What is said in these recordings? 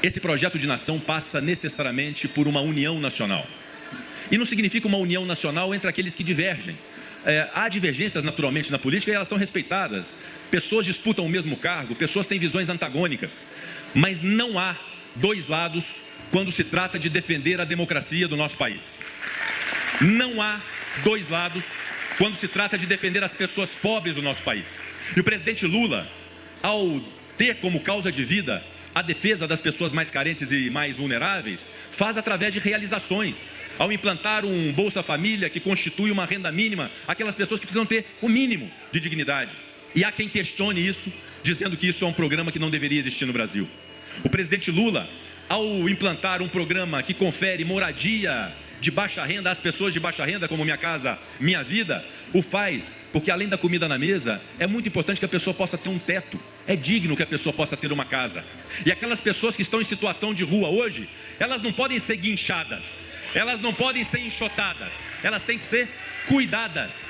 Esse projeto de nação passa necessariamente por uma união nacional. E não significa uma união nacional entre aqueles que divergem. Há divergências naturalmente na política e elas são respeitadas. Pessoas disputam o mesmo cargo, pessoas têm visões antagônicas. Mas não há dois lados quando se trata de defender a democracia do nosso país. Não há dois lados quando se trata de defender as pessoas pobres do nosso país. E o presidente Lula, ao ter como causa de vida a defesa das pessoas mais carentes e mais vulneráveis, faz através de realizações. Ao implantar um Bolsa Família que constitui uma renda mínima, aquelas pessoas que precisam ter o mínimo de dignidade. E há quem questione isso, dizendo que isso é um programa que não deveria existir no Brasil. O presidente Lula, ao implantar um programa que confere moradia de baixa renda às pessoas de baixa renda, como Minha Casa Minha Vida, o faz porque, além da comida na mesa, é muito importante que a pessoa possa ter um teto. É digno que a pessoa possa ter uma casa. E aquelas pessoas que estão em situação de rua hoje, elas não podem ser guinchadas, elas não podem ser enxotadas, elas têm que ser cuidadas.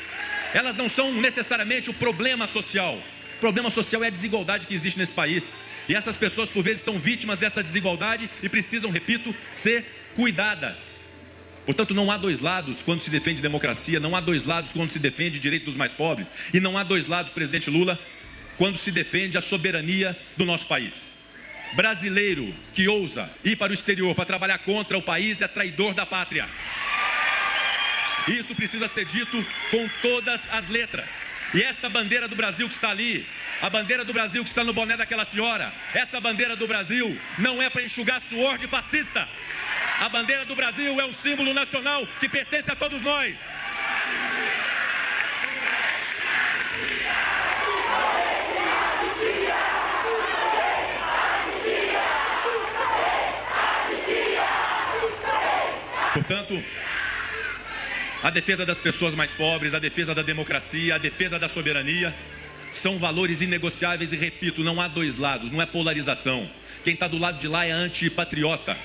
Elas não são necessariamente o problema social. O problema social é a desigualdade que existe nesse país. E essas pessoas, por vezes, são vítimas dessa desigualdade e precisam, repito, ser cuidadas. Portanto, não há dois lados quando se defende democracia, não há dois lados quando se defende direito dos mais pobres, e não há dois lados, presidente Lula, quando se defende a soberania do nosso país. Brasileiro que ousa ir para o exterior para trabalhar contra o país é traidor da pátria. Isso precisa ser dito com todas as letras. E esta bandeira do Brasil que está ali, a bandeira do Brasil que está no boné daquela senhora, essa bandeira do Brasil não é para enxugar suor de fascista. A bandeira do Brasil é um símbolo nacional que pertence a todos nós. Portanto, a defesa das pessoas mais pobres, a defesa da democracia, a defesa da soberania são valores inegociáveis e, repito, não há dois lados, não é polarização. Quem está do lado de lá é antipatriota.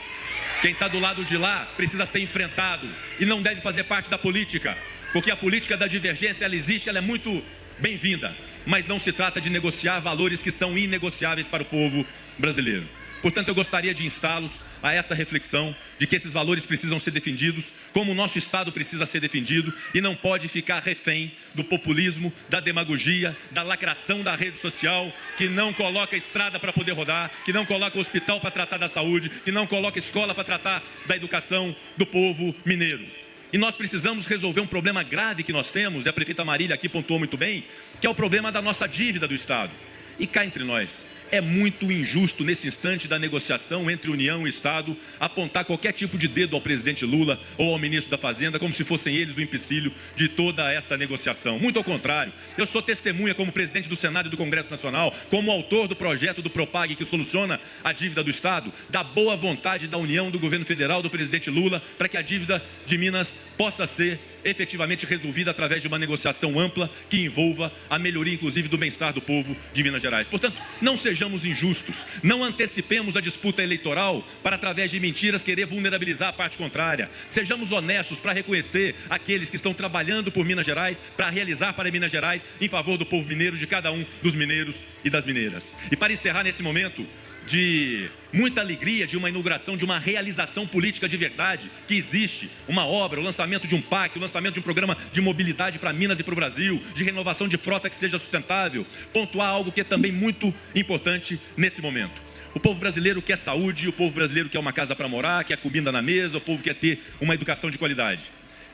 Quem está do lado de lá precisa ser enfrentado e não deve fazer parte da política, porque a política da divergência, ela existe, ela é muito bem-vinda, mas não se trata de negociar valores que são inegociáveis para o povo brasileiro. Portanto, eu gostaria de instá-los a essa reflexão de que esses valores precisam ser defendidos, como o nosso Estado precisa ser defendido, e não pode ficar refém do populismo, da demagogia, da lacração da rede social, que não coloca estrada para poder rodar, que não coloca hospital para tratar da saúde, que não coloca escola para tratar da educação do povo mineiro. E nós precisamos resolver um problema grave que nós temos, e a prefeita Marília aqui pontuou muito bem, que é o problema da nossa dívida do Estado. E cá entre nós, é muito injusto nesse instante da negociação entre União e Estado apontar qualquer tipo de dedo ao presidente Lula ou ao ministro da Fazenda como se fossem eles o empecilho de toda essa negociação. Muito ao contrário, eu sou testemunha como presidente do Senado e do Congresso Nacional, como autor do projeto do Propag que soluciona a dívida do Estado, da boa vontade da União, do governo federal, do presidente Lula, para que a dívida de Minas possa ser efetivamente resolvida através de uma negociação ampla que envolva a melhoria, inclusive, do bem-estar do povo de Minas Gerais. Portanto, não sejamos injustos, não antecipemos a disputa eleitoral para, através de mentiras, querer vulnerabilizar a parte contrária. Sejamos honestos para reconhecer aqueles que estão trabalhando por Minas Gerais, para realizar para Minas Gerais em favor do povo mineiro, de cada um dos mineiros e das mineiras. E para encerrar nesse momento de muita alegria, de uma inauguração, de uma realização política de verdade, que existe, uma obra, o lançamento de um PAC, o lançamento de um programa de mobilidade para Minas e para o Brasil, de renovação de frota que seja sustentável, pontuar algo que é também muito importante nesse momento. O povo brasileiro quer saúde, o povo brasileiro quer uma casa para morar, quer comida na mesa, o povo quer ter uma educação de qualidade.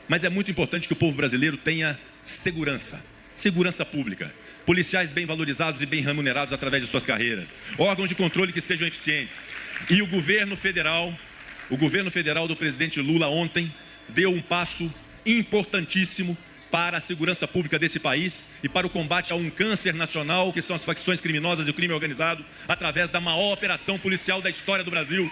Mas é muito importante que o povo brasileiro tenha segurança pública. Policiais bem valorizados e bem remunerados através de suas carreiras, órgãos de controle que sejam eficientes. E o governo federal do presidente Lula ontem deu um passo importantíssimo para a segurança pública desse país e para o combate a um câncer nacional, que são as facções criminosas e o crime organizado, através da maior operação policial da história do Brasil,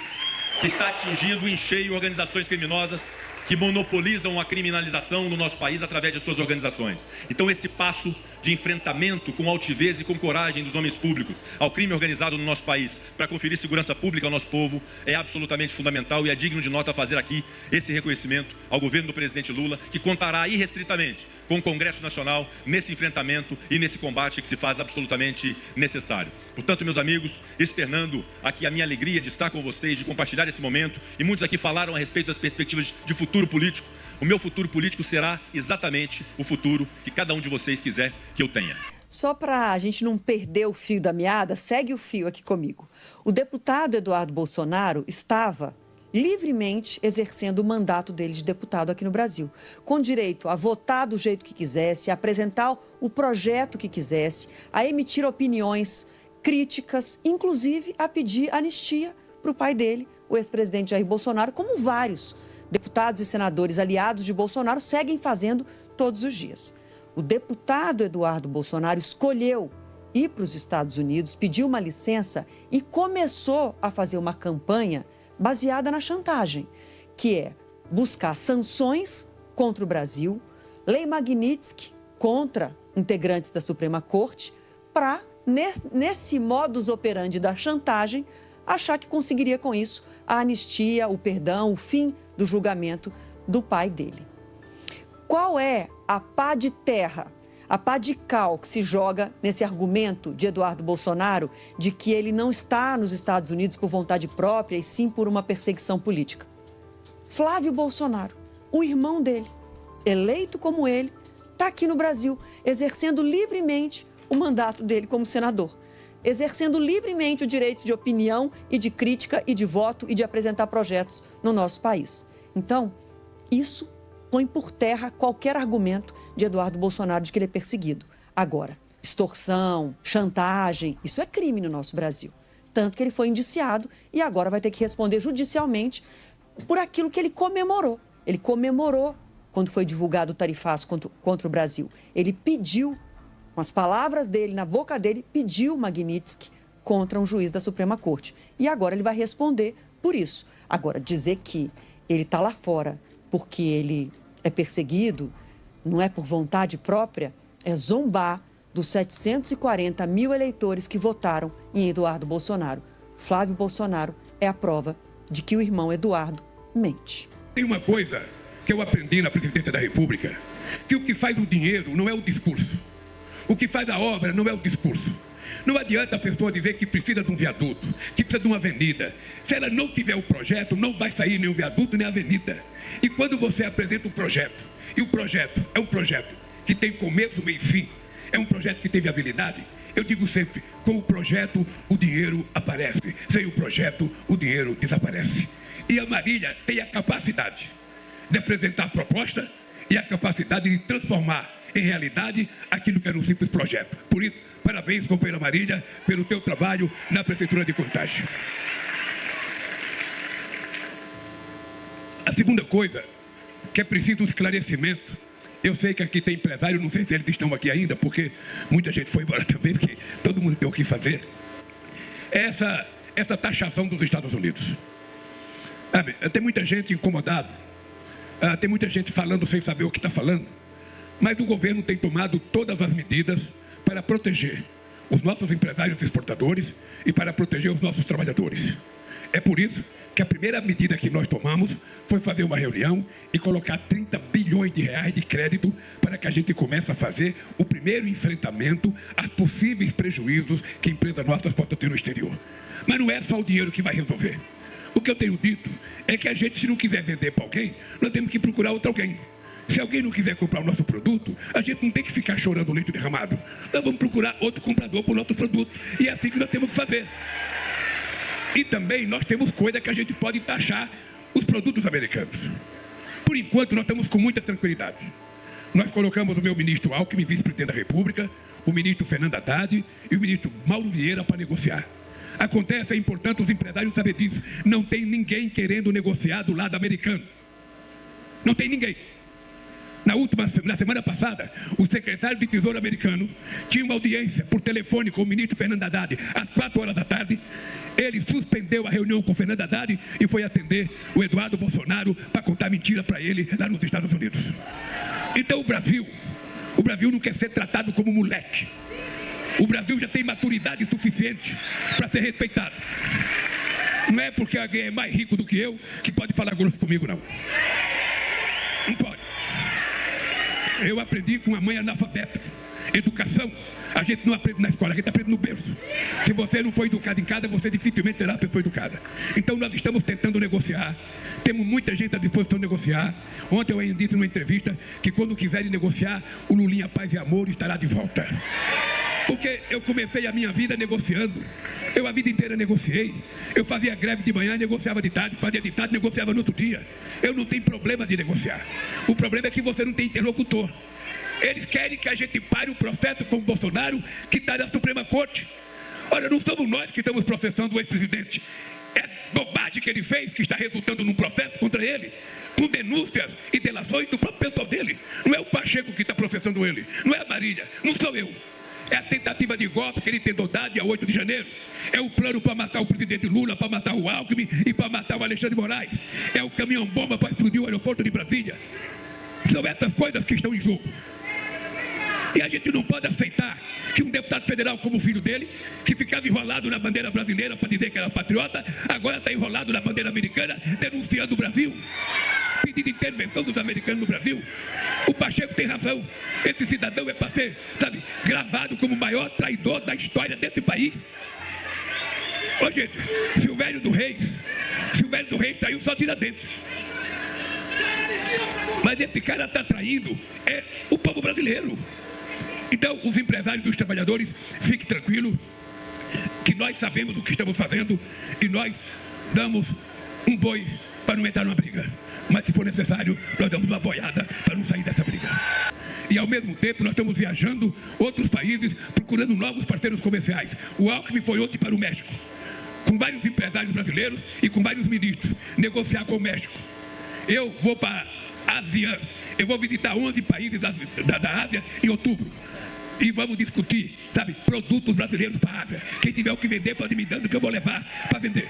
que está atingindo em cheio organizações criminosas que monopolizam a criminalização no nosso país através de suas organizações. Então esse passo de enfrentamento com altivez e com coragem dos homens públicos ao crime organizado no nosso país, para conferir segurança pública ao nosso povo, é absolutamente fundamental e é digno de nota fazer aqui esse reconhecimento ao governo do presidente Lula, que contará irrestritamente com o Congresso Nacional nesse enfrentamento e nesse combate que se faz absolutamente necessário. Portanto, meus amigos, externando aqui a minha alegria de estar com vocês, de compartilhar esse momento, e muitos aqui falaram a respeito das perspectivas de futuro político. O meu futuro político será exatamente o futuro que cada um de vocês quiser que eu tenha. Só para a gente não perder o fio da meada, segue o fio aqui comigo. O deputado Eduardo Bolsonaro estava livremente exercendo o mandato dele de deputado aqui no Brasil, com direito a votar do jeito que quisesse, a apresentar o projeto que quisesse, a emitir opiniões críticas, inclusive a pedir anistia para o pai dele, o ex-presidente Jair Bolsonaro, como vários deputados e senadores aliados de Bolsonaro seguem fazendo todos os dias. O deputado Eduardo Bolsonaro escolheu ir para os Estados Unidos, pediu uma licença e começou a fazer uma campanha baseada na chantagem, que é buscar sanções contra o Brasil, lei Magnitsky contra integrantes da Suprema Corte, para, nesse modus operandi da chantagem, achar que conseguiria com isso a anistia, o perdão, o fim do julgamento do pai dele. Qual é a pá de terra, a pá de cal que se joga nesse argumento de Eduardo Bolsonaro de que ele não está nos Estados Unidos por vontade própria e sim por uma perseguição política? Flávio Bolsonaro, o irmão dele, eleito como ele, está aqui no Brasil, exercendo livremente o mandato dele como senador, exercendo livremente o direito de opinião e de crítica e de voto e de apresentar projetos no nosso país. Então, isso põe por terra qualquer argumento de Eduardo Bolsonaro de que ele é perseguido. Agora, extorsão, chantagem, isso é crime no nosso Brasil. Tanto que ele foi indiciado e agora vai ter que responder judicialmente por aquilo que ele comemorou. Ele comemorou quando foi divulgado o tarifaço contra o Brasil. Ele pediu, com as palavras dele, na boca dele, pediu Magnitsky contra um juiz da Suprema Corte. E agora ele vai responder por isso. Agora, dizer que ele está lá fora porque ele é perseguido, não é por vontade própria, é zombar dos 740 mil eleitores que votaram em Eduardo Bolsonaro. Flávio Bolsonaro é a prova de que o irmão Eduardo mente. Tem uma coisa que eu aprendi na presidência da República, que o que faz o dinheiro não é o discurso. O que faz a obra não é o discurso. Não adianta a pessoa dizer que precisa de um viaduto, que precisa de uma avenida. Se ela não tiver o projeto, não vai sair nem o viaduto, nem a avenida. E quando você apresenta um projeto, e o projeto é um projeto que tem começo, meio e fim, é um projeto que tem viabilidade, eu digo sempre, com o projeto o dinheiro aparece, sem o projeto o dinheiro desaparece. E a Marília tem a capacidade de apresentar a proposta e a capacidade de transformar em realidade aquilo que era um simples projeto. Por isso, parabéns, companheira Marília, pelo teu trabalho na Prefeitura de Contagem. A segunda coisa, que é preciso um esclarecimento. Eu sei que aqui tem empresário, não sei se eles estão aqui ainda, porque muita gente foi embora também, porque todo mundo tem o que fazer. Essa taxação dos Estados Unidos. Tem muita gente incomodada, tem muita gente falando sem saber o que está falando, mas o governo tem tomado todas as medidas para proteger os nossos empresários exportadores e para proteger os nossos trabalhadores. É por isso que a primeira medida que nós tomamos foi fazer uma reunião e colocar 30 bilhões de reais de crédito para que a gente comece a fazer o primeiro enfrentamento aos possíveis prejuízos que empresas nossas possam ter no exterior. Mas não é só o dinheiro que vai resolver. O que eu tenho dito é que a gente, se não quiser vender para alguém, nós temos que procurar outro alguém. Se alguém não quiser comprar o nosso produto, a gente não tem que ficar chorando o leite derramado. Nós vamos procurar outro comprador para o nosso produto. E é assim que nós temos que fazer. E também nós temos coisa que a gente pode taxar os produtos americanos. Por enquanto, nós estamos com muita tranquilidade. Nós colocamos o meu ministro Alckmin, vice-presidente da República, o ministro Fernando Haddad e o ministro Mauro Vieira para negociar. Acontece, é importante os empresários saberem disso. Não tem ninguém querendo negociar do lado americano. Não tem ninguém. Na semana passada, o secretário de Tesouro americano tinha uma audiência por telefone com o ministro Fernando Haddad às 4 horas da tarde. Ele suspendeu a reunião com o Fernando Haddad e foi atender o Eduardo Bolsonaro para contar mentira para ele lá nos Estados Unidos. Então o O Brasil não quer ser tratado como moleque. O Brasil já tem maturidade suficiente para ser respeitado. Não é porque alguém é mais rico do que eu que pode falar grosso comigo, não. Não pode. Eu aprendi com uma mãe analfabeta. Educação, a gente não aprende na escola, a gente aprende no berço. Se você não foi educado em casa, você dificilmente será uma pessoa educada. Então nós estamos tentando negociar. Temos muita gente à disposição de negociar. Ontem eu ainda disse numa entrevista que quando quiserem negociar, o Lulinha Paz e Amor estará de volta. Porque eu comecei a minha vida negociando. Eu a vida inteira negociei. Eu fazia greve de manhã, negociava de tarde, fazia de tarde, negociava no outro dia. Eu não tenho problema de negociar. O problema é que você não tem interlocutor. Eles querem que a gente pare o processo com o Bolsonaro, que está na Suprema Corte. Olha, não somos nós que estamos processando o ex-presidente. É bobagem que ele fez, que está resultando num processo contra ele, com denúncias e delações do próprio pessoal dele. Não é o Pacheco que está processando ele, não é a Marília, não sou eu. É a tentativa de golpe que ele tentou dar dia 8 de janeiro. É o plano para matar o presidente Lula, para matar o Alckmin e para matar o Alexandre de Moraes. É o caminhão-bomba para explodir o aeroporto de Brasília. São essas coisas que estão em jogo. E a gente não pode aceitar que um deputado federal como o filho dele, que ficava enrolado na bandeira brasileira para dizer que era patriota, agora está enrolado na bandeira americana, denunciando o Brasil, pedindo intervenção dos americanos no Brasil. O Pacheco tem razão. Esse cidadão é para ser, sabe, gravado como o maior traidor da história desse país. Ô gente, Silvério do Reis traiu só Tiradentes. Mas esse cara está traindo o povo brasileiro. Então, os empresários dos trabalhadores, fiquem tranquilos, que nós sabemos o que estamos fazendo e nós damos um boi para não entrar numa briga. Mas, se for necessário, nós damos uma boiada para não sair dessa briga. E, ao mesmo tempo, nós estamos viajando outros países, procurando novos parceiros comerciais. O Alckmin foi ontem para o México, com vários empresários brasileiros e com vários ministros, negociar com o México. Eu vou para a Ásia, eu vou visitar 11 países da Ásia em outubro. E vamos discutir, sabe, produtos brasileiros para a Ásia. Quem tiver o que vender pode me dando que eu vou levar para vender.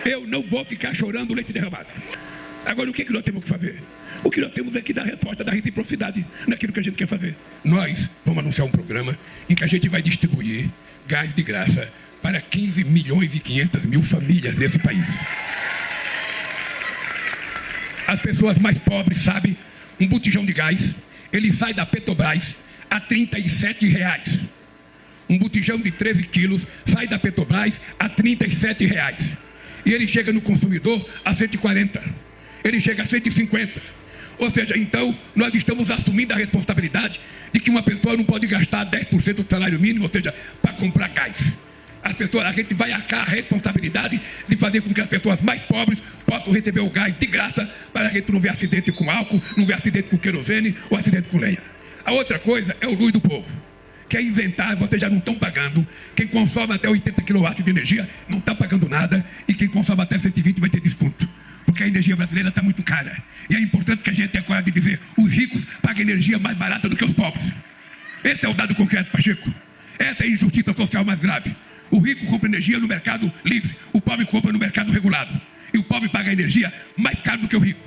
Eu não vou ficar chorando leite derramado. Agora, o que nós temos que fazer? O que nós temos é que dar resposta da reciprocidade naquilo que a gente quer fazer. Nós vamos anunciar um programa em que a gente vai distribuir gás de graça para 15 milhões e 500 mil famílias nesse país. As pessoas mais pobres sabem, um botijão de gás, ele sai da Petrobras a R$ 37. Um botijão de 13 quilos sai da Petrobras a R$ 37. E ele chega no consumidor a 140. Ele chega a 150. Ou seja, então, nós estamos assumindo a responsabilidade de que uma pessoa não pode gastar 10% do salário mínimo, ou seja, para comprar gás. A gente vai arcar a responsabilidade de fazer com que as pessoas mais pobres possam receber o gás de graça para a gente não ver acidente com álcool, não ver acidente com querosene ou acidente com lenha. A outra coisa é o luz do povo. Quer inventar, vocês já não estão pagando. Quem consome até 80 kW de energia não está pagando nada. E quem consome até 120 vai ter desconto. Porque a energia brasileira está muito cara. E é importante que a gente tenha coragem de dizer: os ricos pagam energia mais barata do que os pobres. Esse é o dado concreto, Pacheco. Essa é a injustiça social mais grave. O rico compra energia no mercado livre. O pobre compra no mercado regulado. E o pobre paga a energia mais caro do que o rico.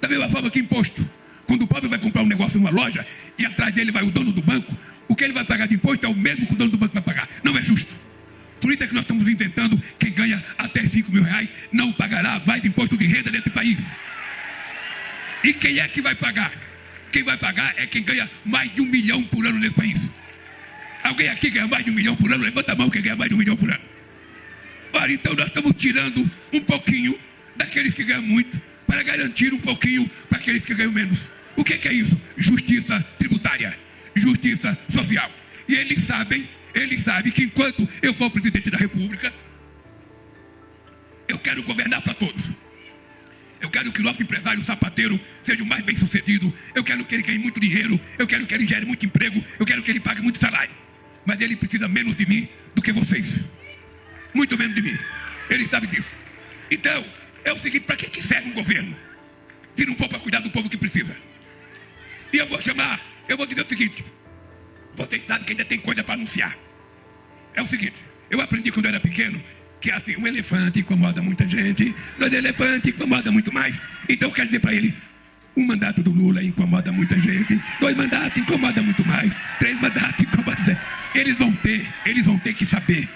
Da mesma forma que imposto. Quando o pobre vai comprar um negócio numa loja e atrás dele vai o dono do banco, o que ele vai pagar de imposto é o mesmo que o dono do banco vai pagar. Não é justo. Por isso é que nós estamos inventando: quem ganha até R$5 mil não pagará mais imposto de renda nesse país. E quem é que vai pagar? Quem vai pagar é quem ganha mais de 1 milhão por ano nesse país. Alguém aqui ganha mais de 1 milhão por ano? Levanta a mão quem ganha mais de 1 milhão por ano. Ora, então nós estamos tirando um pouquinho daqueles que ganham muito para garantir um pouquinho para aqueles que ganham menos. O que é isso? Justiça tributária, justiça social. E eles sabem que enquanto eu for presidente da República, eu quero governar para todos. Eu quero que o nosso empresário sapateiro seja o mais bem sucedido. Eu quero que ele ganhe muito dinheiro. Eu quero que ele gere muito emprego. Eu quero que ele pague muito salário. Mas ele precisa menos de mim do que vocês. Muito menos de mim. Ele sabe disso. Então, é o seguinte: para que serve um governo se não for para cuidar do povo que precisa? E eu vou dizer o seguinte: vocês sabem que ainda tem coisa para anunciar. É o seguinte: eu aprendi quando eu era pequeno que assim, um elefante incomoda muita gente, 2 elefantes incomoda muito mais. Então eu quero dizer para ele: Um mandato do Lula incomoda muita gente, 2 mandatos incomoda muito mais, 3 mandatos incomoda. Eles vão ter que saber.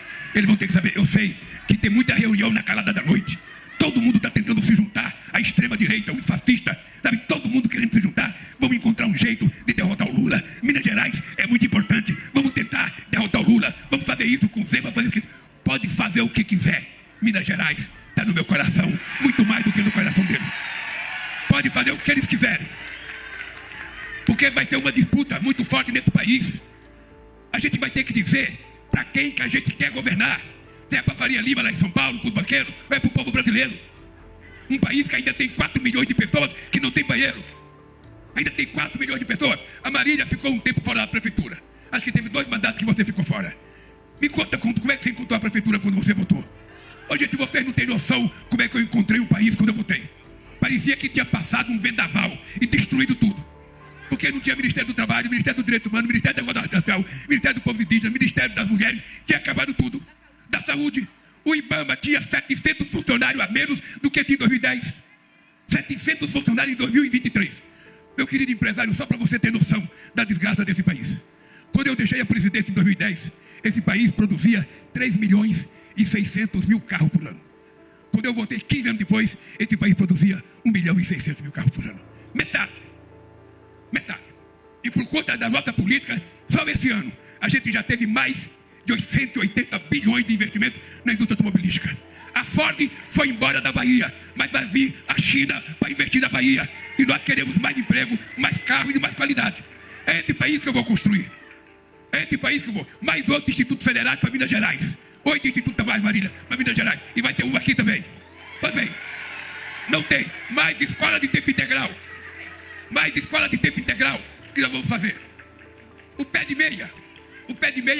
Eu sei que tem muita reunião na calada da noite. Todo mundo está tentando se juntar, a extrema-direita, os fascistas, sabe? Todo mundo querendo se juntar. Vamos encontrar um jeito de derrotar o Lula. Minas Gerais é muito importante. Vamos tentar derrotar o Lula. Vamos fazer isso com o Zema, fazer isso. Pode fazer o que quiser. Minas Gerais está no meu coração, muito mais do que no coração deles. Pode fazer o que eles quiserem. Porque vai ter uma disputa muito forte nesse país. A gente vai ter que dizer para quem que a gente quer governar. Se é para Faria Lima lá em São Paulo, para os banqueiros, ou é para o povo brasileiro. Um país que ainda tem 4 milhões de pessoas que não tem banheiro. Ainda tem 4 milhões de pessoas. A Marília ficou um tempo fora da prefeitura. Acho que teve 2 mandatos que você ficou fora. Me conta como é que você encontrou a prefeitura quando você votou. Ô, gente, vocês não têm noção como é que eu encontrei o país quando eu votei. Parecia que tinha passado um vendaval e destruído tudo. Porque não tinha Ministério do Trabalho, Ministério do Direito Humano, Ministério da Igualdade Racial, Ministério do Povo Indígena, Ministério das Mulheres. Tinha acabado tudo. Da saúde, o IBAMA tinha 700 funcionários a menos do que tinha em 2010. 700 funcionários em 2023. Meu querido empresário, só para você ter noção da desgraça desse país. Quando eu deixei a presidência em 2010, esse país produzia 3.600.000 carros por ano. Quando eu voltei 15 anos depois, esse país produzia 1.600.000 carros por ano. Metade. E por conta da nossa política, só esse ano, a gente já teve mais de 880 bilhões de investimento na indústria automobilística. A Ford foi embora da Bahia, mas vai vir a China para investir na Bahia. E nós queremos mais emprego, mais carros e mais qualidade. É esse país que eu vou construir. É esse país que eu vou. Mais 8 institutos federais para Minas Gerais. 8 institutos a mais, Marília, para Minas Gerais. E vai ter um aqui também. Também. Não tem. Mais escola de tempo integral. Mais escola de tempo integral que nós vamos fazer. O pé de meia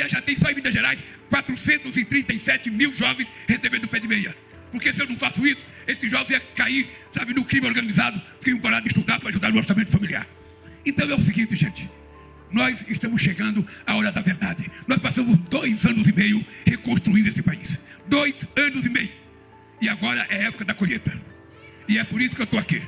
já tem só em Minas Gerais 437 mil jovens recebendo o pé de meia. Porque se eu não faço isso, esses jovens iam cair, sabe, no crime organizado, porque iam parar de estudar para ajudar no orçamento familiar. Então é o seguinte, gente. Nós estamos chegando à hora da verdade. Nós passamos 2 anos e meio reconstruindo esse país. 2 anos e meio. E agora é a época da colheita. E é por isso que eu estou aqui.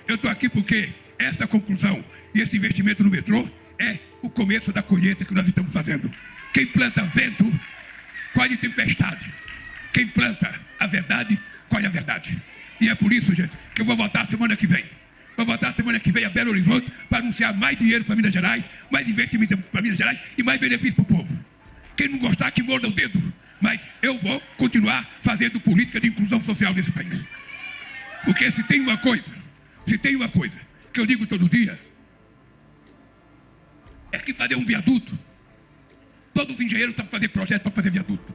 Eu estou aqui porque essa conclusão e esse investimento no metrô é o começo da colheita que nós estamos fazendo. Quem planta vento, colhe tempestade. Quem planta a verdade, colhe a verdade. E é por isso, gente, que eu vou votar semana que vem. Vou votar semana que vem a Belo Horizonte para anunciar mais dinheiro para Minas Gerais, mais investimento para Minas Gerais e mais benefício para o povo. Quem não gostar, que morda o dedo. Mas eu vou continuar fazendo política de inclusão social nesse país. Porque se tem uma coisa que eu digo todo dia, é que fazer um viaduto, todos os engenheiros estão para fazer projeto para fazer viaduto.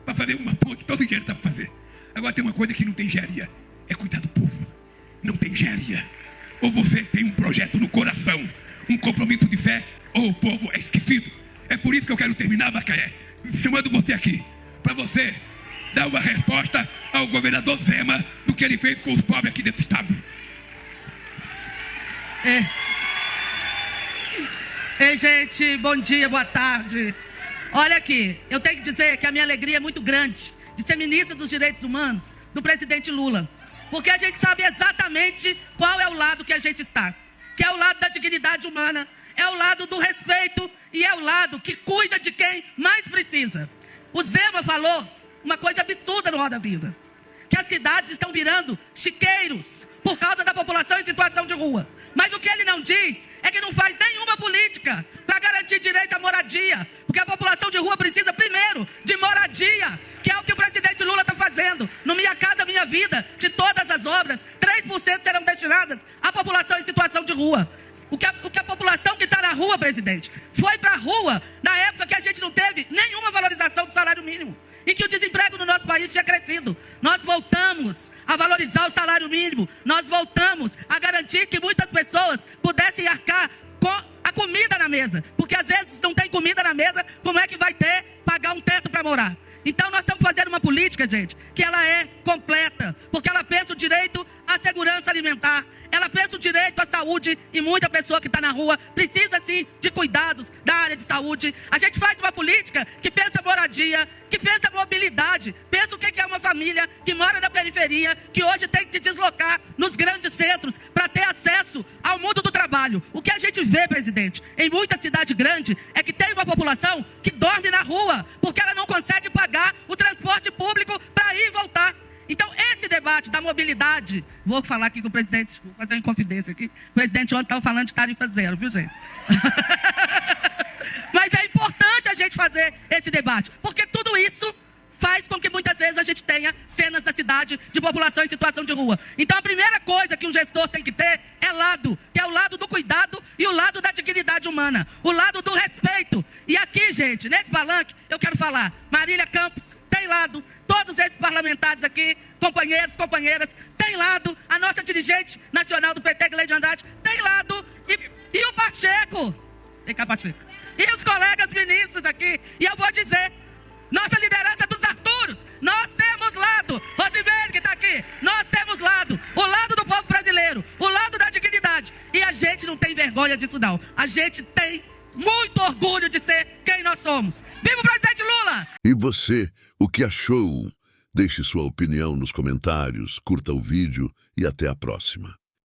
Para fazer uma ponte, todos os engenheiros estão para fazer. Agora tem uma coisa que não tem engenharia, é cuidar do povo. Não tem engenharia. Ou você tem um projeto no coração, um compromisso de fé, ou o povo é esquecido. É por isso que eu quero terminar, Macaé, chamando você aqui, para você dar uma resposta ao governador Zema do que ele fez com os pobres aqui desse estado. Ei, gente, bom dia, boa tarde. Olha aqui, eu tenho que dizer que a minha alegria é muito grande de ser ministra dos Direitos Humanos do presidente Lula. Porque a gente sabe exatamente qual é o lado que a gente está. Que é o lado da dignidade humana, é o lado do respeito e é o lado que cuida de quem mais precisa. O Zema falou uma coisa absurda no Roda Viva. Que as cidades estão virando chiqueiros por causa da população em situação de rua. Mas o que ele não diz é que não faz nenhuma política para garantir direito à moradia. Porque a população de rua precisa primeiro de moradia, que é o que o presidente Lula está fazendo. No Minha Casa Minha Vida, de todas as obras, 3% serão destinadas à população em situação de rua. O que a população que está na rua, presidente, foi para a rua na época que a gente não teve nenhuma valorização do salário mínimo. E que o desemprego no nosso país tinha crescido. Nós voltamos a valorizar o salário mínimo. Nós voltamos a garantir que muitas pessoas pudessem arcar com a comida na mesa. Porque às vezes não tem comida na mesa, como é que vai pagar um teto para morar? Então nós estamos fazendo uma política, gente, que ela é completa. Porque ela pensa o direito à segurança alimentar, ela pensa o direito à saúde e muita pessoa que está na rua precisa, sim, de cuidados da área de saúde. A gente faz uma política que pensa moradia, que pensa mobilidade, pensa o que é uma família que mora na periferia, que hoje tem que se deslocar nos grandes centros para ter acesso ao mundo do trabalho. O que a gente vê, presidente, em muita cidade grande, é que tem uma população que dorme na rua, porque ela não consegue pagar o transporte público para ir e voltar. Então, esse debate da mobilidade, vou falar aqui com o presidente, vou fazer uma inconfidência aqui, o presidente ontem estava falando de tarifa zero, viu, gente? Mas é importante a gente fazer esse debate, porque tudo isso faz com que muitas vezes a gente tenha cenas da cidade de população em situação de rua. Então, a primeira coisa que um gestor tem que ter é lado, que é o lado do cuidado e o lado da dignidade humana, o lado do respeito. E aqui, gente, nesse palanque, eu quero falar, Marília Campos tem lado, todos esses parlamentares aqui, companheiros, companheiras, tem lado, a nossa dirigente nacional do PT, Gleide Andrade, tem lado, e o Pacheco, vem cá, Pacheco, e os colegas ministros aqui, e eu vou dizer, nossa liderança dos Arturos, nós temos lado, Rosimeire que está aqui, nós temos lado, o lado do povo brasileiro, o lado da dignidade, e a gente não tem vergonha disso não, a gente tem muito orgulho de ser quem nós somos. Viva o presidente Lula! E você, o que achou? Deixe sua opinião nos comentários, curta o vídeo e até a próxima.